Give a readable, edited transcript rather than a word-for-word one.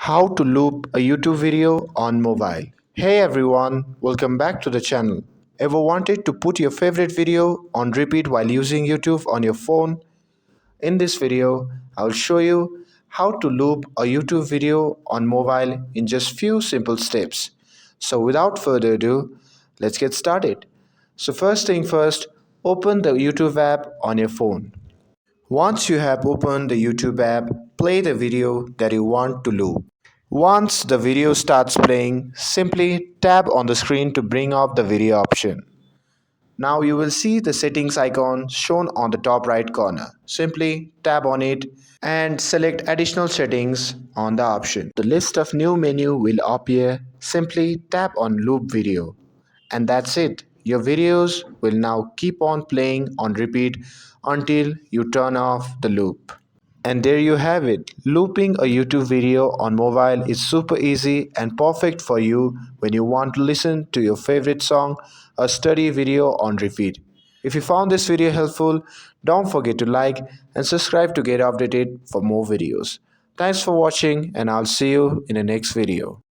How to loop a YouTube video on mobile. Hey everyone, welcome back to the channel. Ever wanted to put your favorite video on repeat while using YouTube on your phone? In this video, I'll show you how to loop a YouTube video on mobile in just few simple steps. So without further ado, let's get started. So first thing first, open the YouTube app on your phone. Once you have opened the YouTube app, play the video that you want to loop. Once the video starts playing, simply tap on the screen to bring up the video option. Now you will see the settings icon shown on the top right corner. Simply tap on it and select additional settings on the option. The list of new menu will appear. Simply tap on loop video. And that's it. Your videos will now keep on playing on repeat until you turn off the loop. And there you have it. Looping a YouTube video on mobile is super easy and perfect for you when you want to listen to your favorite song or study video on repeat. If you found this video helpful, don't forget to like and subscribe to get updated for more videos. Thanks for watching and I'll see you in the next video.